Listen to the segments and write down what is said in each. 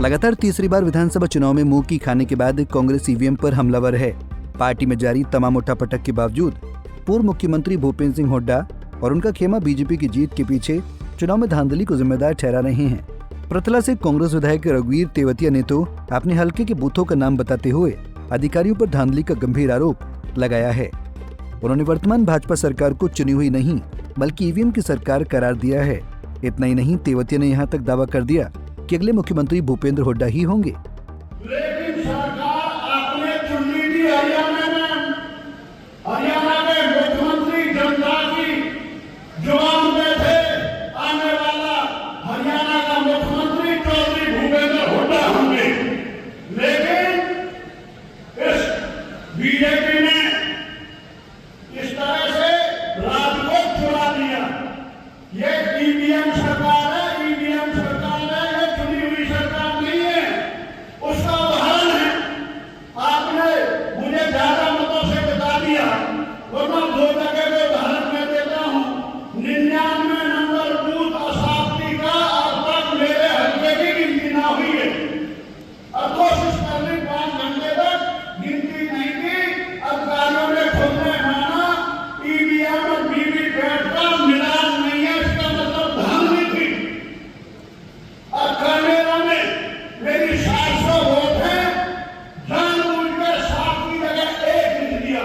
लगातार तीसरी बार विधानसभा चुनाव में मुंह की खाने के बाद कांग्रेस ईवीएम पर हमलावर है। पार्टी में जारी तमाम उठापटक के बावजूद पूर्व मुख्यमंत्री भूपेंद्र सिंह हुड्डा और उनका खेमा बीजेपी की जीत के पीछे चुनाव में धांधली को जिम्मेदार ठहरा रहे हैं। प्रतला से कांग्रेस विधायक रघुवीर तेवतिया ने तो अपने हल्के के बूथों का नाम बताते हुए अधिकारियों पर धांधली का गंभीर आरोप लगाया है। उन्होंने वर्तमान भाजपा सरकार को चुनी हुई नहीं बल्कि ईवीएम की सरकार करार दिया है। इतना ही नहीं, तेवतिया ने यहाँ तक दावा कर दिया कि अगले मुख्यमंत्री भूपेंद्र हुड्डा ही होंगे। लेकिन सरकार आपने चुनी थी हरियाणा में मुख्यमंत्री जनता की जुबान पे थे, आने वाला हरियाणा का मुख्यमंत्री चौधरी भूपेंद्र हुड्डा होंगे। लेकिन इस बीजेपी ने इस तरह से राज को चुरा दिया। ये ईवीएम सरकार है, ईवीएम सरकार है, ये चुनी हुई सरकार नहीं है। उसका उदाहरण है, आपने मुझे ज्यादा मतों से बता दिया, वरना 2 जगह पे उदाहरण मैं देता हूँ। 99 नंबर बूथ असाफ्ती का अब तक मेरे हल्के की गिनती ना हुई है। अब कोशिश कर ली 5 घंटे तक गिनती नहीं की। अधिकारियों ने खुद ने माना ईवीएम और वीवीपैट का मिलान नहीं है, इसका मतलब धांधली थी। और कामेरा में मेरी 700 वोट है, जानबूझकर 7 की जगह 1 लिख दिया।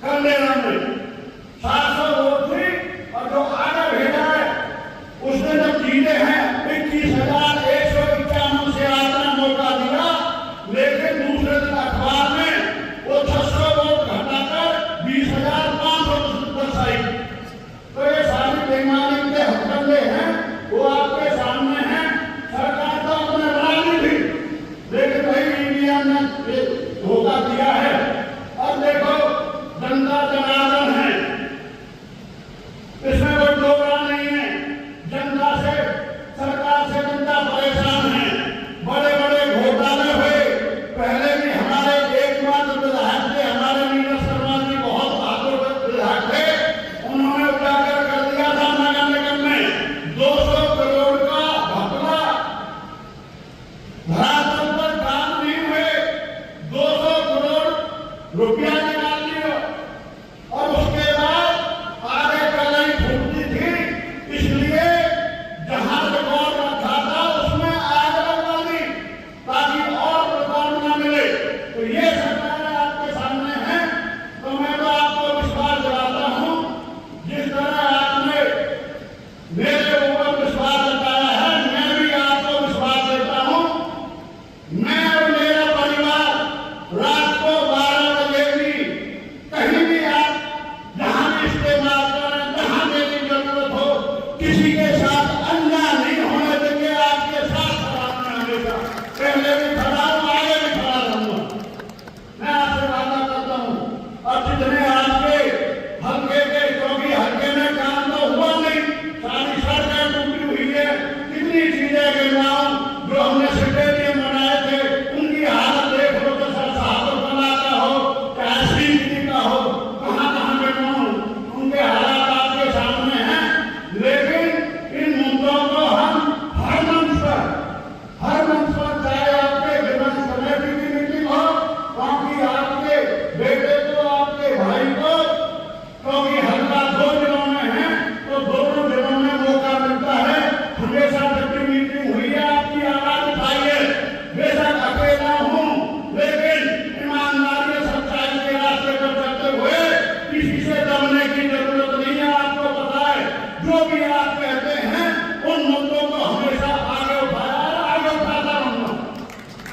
कामेरा में 700 वोट थी और जो आगे भेजा है उसने जब जीते हैं 21,191 से आपने मौका दिया, लेकिन दूसरे दिन अखबार में वो 600 वोट घटाकर 20,510 आई। तो ये सारी बेईमानी के हथकंडे हैं, वो आपके सामने हैं। सरकार तो अपने बना ली थी, लेकिन वही ईवीएम ने धोखा दिया है। अब देखो, जनता जनार्दन है, इसमें कोई दो राय नहीं है। जनता से, सरकार से जनता परेशान है। बड़े बड़े घोटाले हुए। पहले भी हमारे एकमात्र विधायक थे, हमारे नीरज शर्मा जी बहुत बहादुर विधायक थे, उन्होंने उजागर कर दिया था नगर निगम में 200 करोड़ का घपला। धरातल पर काम नहीं हुए, 200 करोड़ रुपया निकाल लिया और उसके बाद आगे कलाई फूटती थी, इसलिए जहां रिकॉर्ड रखा था उसमें आग लगवा दी ताकि और रिकॉर्ड न मिले। तो ये सरकार आपके सामने है। तो मैं तो आपको विश्वास दिलाता हूं, जिस तरह आपने मेरे ऊपर विश्वास जताया है, मैं भी आपको विश्वास देता हूं। मैं और मेरा परिवार रात को 12 बजे भी कहीं भी आप जहां भी इस्तेमाल करें, जहां मेरी जरूरत हो, किसी के साथ अन्याय नहीं होने देंगे। आपके साथ खड़ा हूं हमेशा, पहले भी खड़ा हूं, आगे भी खड़ा रहूंगा। मैं आपसे वादा करता हूं। और जितने आपके हल्के के, क्योंकि हल्के में काम तो हुआ नहीं, सारी सड़कें टूटी हुई है, कितनी चीजें गिरवाऊं जो हमने स्टेडियम बनाए थे, उनकी हालत देख लो। तो सर साहब बनाता हो, चाहे सीधी का हो, कहां कहां गिरवाऊं, उनके हालात आपके सामने हैं। लेकिन इन मुद्दों को हम हर मंच पर चाहे आपके विधान कमेटी की मीटिंग हो, क्योंकि आपके बेटे को, आपके भाई को, क्योंकि हल्का 2 जिलों में है, तो दोनों जिलों में मौका मिलता है। हमेशा जब भी मीटिंग हुई है, आपकी आवाज उठाइए। बेशक अकेला हूं, लेकिन ईमानदारी सच्चाई के रास्ते पर चलते हुए किसी से दबने की जरूरत नहीं है। आपको पता है, जो भी आप कहते हैं उन मुद्दों को हमेशा आगे उठाया और आगे उठाता रहूंगा।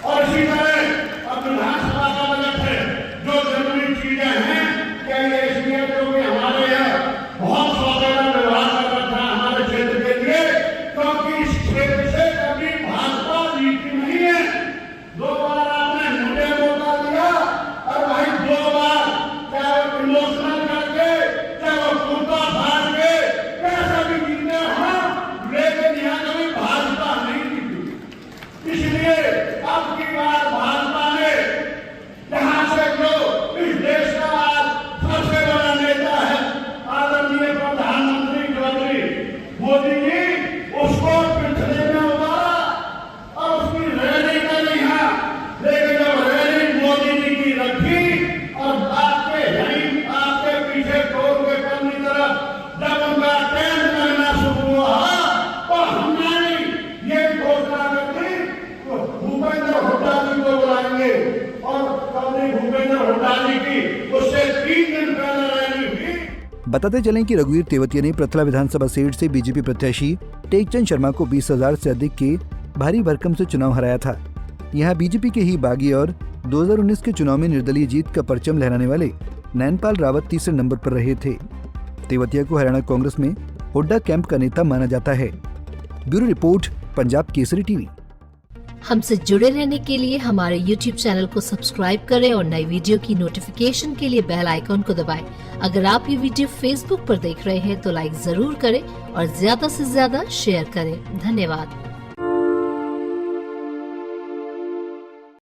और इसी तरह अब विधानसभा का बजट है, जो जरूरी चीजें हैं, क्या ये इसलिए क्योंकि हमारे यहाँ बहुत सौदेला व्यवहार कर रखा है हमारे क्षेत्र के लिए, क्योंकि इस क्षेत्र से कभी भाजपा जीती नहीं है। 2 बार आपने मुझे मौका दिया और भाई 2 बार, चाहे वो इमोशनल करके, चाहे वो कुर्ता फाड़ के, कैसे भी जीते हो, लेकिन यहाँ बताते चलें कि रघुवीर तेवतिया ने प्रथला विधानसभा सीट से बीजेपी प्रत्याशी टेकचंद शर्मा को 20,000 से अधिक के भारी भरकम से चुनाव हराया था। यहाँ बीजेपी के ही बागी और 2019 के चुनाव में निर्दलीय जीत का परचम लहराने वाले नैनपाल रावत तीसरे नंबर पर रहे थे। तेवतिया को हरियाणा कांग्रेस में हुड्डा कैंप का नेता माना जाता है। Bureau report, Punjab Kesari TV. हमसे जुड़े रहने के लिए हमारे YouTube चैनल को सब्सक्राइब करें और नई वीडियो की नोटिफिकेशन के लिए बेल आइकॉन को दबाएं। अगर आप ये वीडियो Facebook पर देख रहे हैं तो लाइक जरूर करें और ज्यादा से ज्यादा शेयर करें। धन्यवाद।